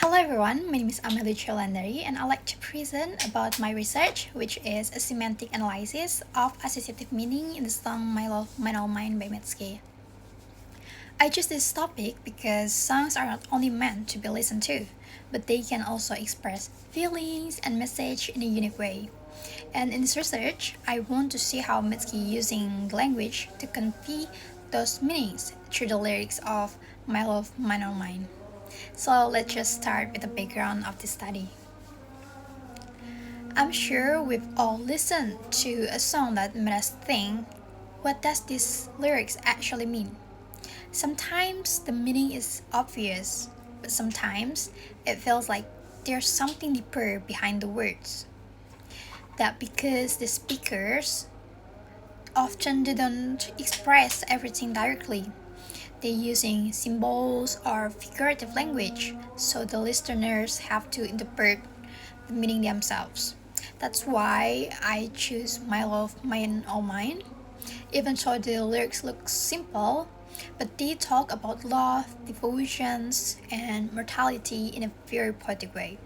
Hello everyone, my name is Amelie Cholandari and I'd like to present about my research, which is a semantic analysis of associative meaning in the song My Love, Mine All Mine by Mitski. I chose this topic because songs are not only meant to be listened to, but they can also express feelings and message in a unique way. And in this research, I want to see how Mitski using language to convey those meanings through the lyrics of My Love, Mine All Mine. So let's just start with the background of the study. I'm sure we've all listened to a song that made us think, what does these lyrics actually mean? Sometimes the meaning is obvious, but sometimes it feels like there's something deeper behind the words. That because the speakers often don't express everything directly. They're using symbols or figurative language, so the listeners have to interpret the meaning themselves. That's why I choose My Love, Mine All Mine. Even though the lyrics look simple, but they talk about love, devotions, and mortality in a very poetic way.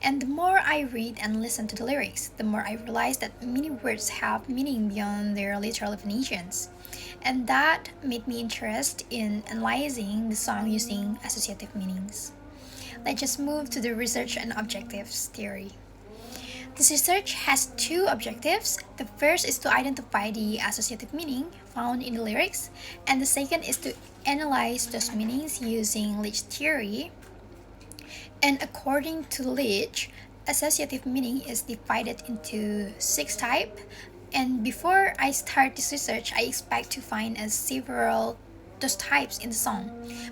And the more I read and listen to the lyrics, the more I realize that many words have meaning beyond their literal definitions. And that made me interested in analyzing the song using associative meanings. Let's just move to the research and objectives theory. This research has two objectives. The first is to identify the associative meaning found in the lyrics, and the second is to analyze those meanings using Leach theory. And according to Leach, associative meaning is divided into 6 types. And before I start this research, I expect to find several those types in the song.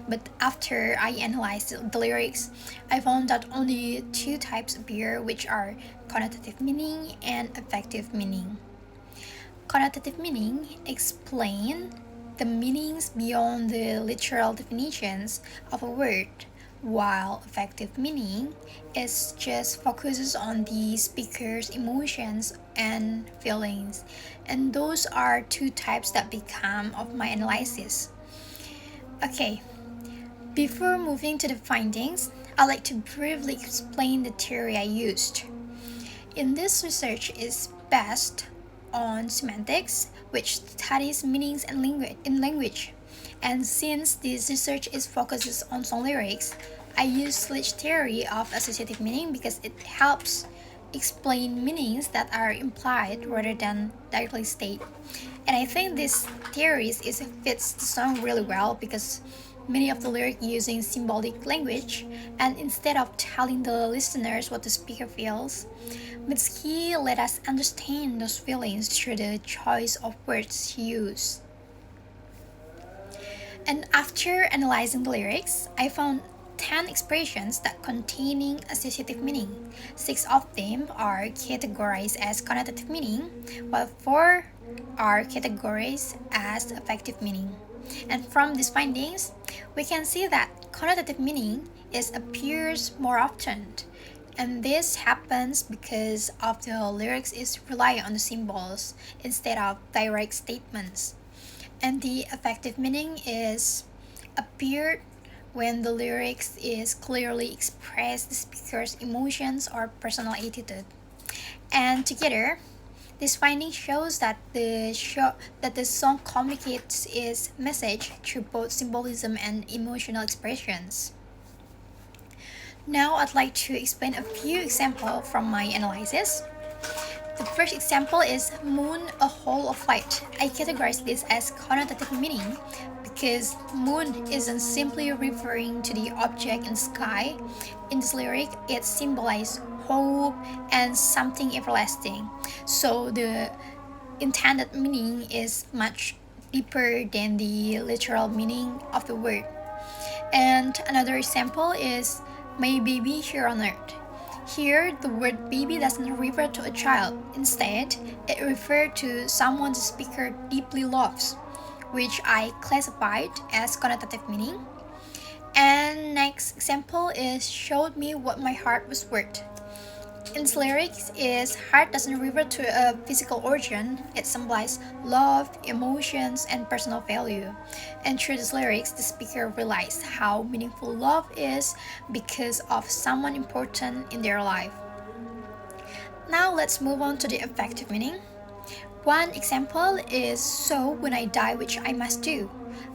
But after I analyzed the lyrics, I found that only 2 types appear, which are connotative meaning and affective meaning. Connotative meaning explain the meanings beyond the literal definitions of a word, while affective meaning is just focuses on the speaker's emotions and feelings. And those are 2 types that become of my analysis. Okay, before moving to the findings, I'd like to briefly explain the theory I used. In this research is based on semantics, which studies meanings and language. And since this research is focuses on song lyrics, I use Leach theory of associative meaning because it helps explain meanings that are implied rather than directly stated. And I think this theory fits the song really well because many of the lyrics using symbolic language, and instead of telling the listeners what the speaker feels, Mitski let us understand those feelings through the choice of words used. And after analyzing the lyrics, I found 10 expressions that containing associative meaning. 6 of them are categorized as connotative meaning, while 4 are categorized as affective meaning. And from these findings, we can see that connotative meaning appears more often. And this happens because of the lyrics is rely on the symbols instead of direct statements. And the affective meaning is appeared when the lyrics is clearly express the speaker's emotions or personal attitude. And together, this finding shows that the song communicates its message through both symbolism and emotional expressions. Now I'd like to explain a few examples from my analysis. The first example is moon, a hole of light. I categorize this as connotative meaning because moon isn't simply referring to the object in the sky. In this lyric, it symbolizes hope and something everlasting. So the intended meaning is much deeper than the literal meaning of the word. And another example is my baby here on earth. Here, the word baby doesn't refer to a child. Instead, it refers to someone the speaker deeply loves, which I classified as connotative meaning. And next example is showed me what my heart was worth. Its lyrics is heart doesn't refer to a physical origin, it symbolizes love, emotions, and personal value. And through these lyrics, the speaker realizes how meaningful love is because of someone important in their life. Now let's move on to the effective meaning. One example is "So when I die, which I must do."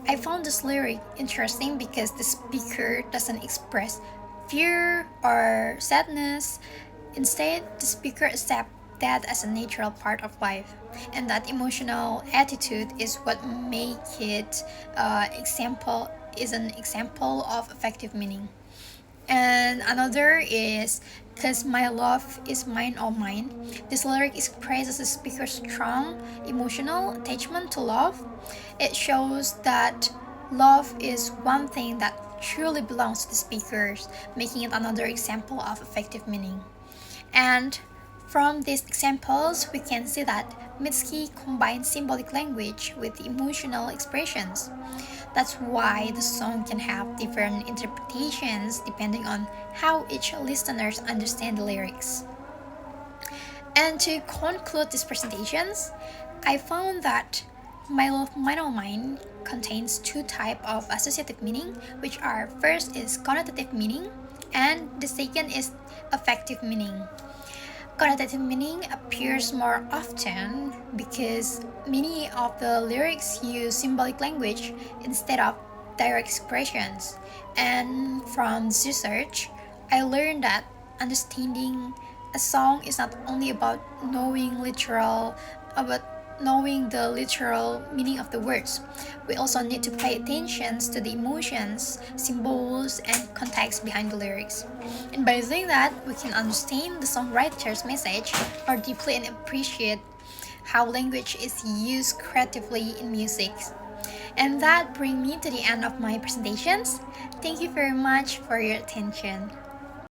I found this lyric interesting because the speaker doesn't express fear or sadness. Instead, the speaker accepts that as a natural part of life, and that emotional attitude is what makes it an example of effective meaning. And another is "Cause my love is mine all mine." This lyric expresses the speaker's strong emotional attachment to love. It shows that love is one thing that truly belongs to the speakers, making it another example of effective meaning. And from these examples, we can see that Mitski combines symbolic language with emotional expressions. That's why the song can have different interpretations depending on how each listener understands the lyrics. And to conclude these presentations, I found that "My Love Mine All Mine" contains two types of associative meaning, which are: first is connotative meaning, and the second is affective meaning. Connotative meaning appears more often because many of the lyrics use symbolic language instead of direct expressions. And from this research, I learned that understanding a song is not only about knowing the literal meaning of the words. We also need to pay attention to the emotions, symbols, and context behind the lyrics. And by doing that, we can understand the songwriter's message more deeply and appreciate how language is used creatively in music. And that brings me to the end of my presentations. Thank you very much for your attention.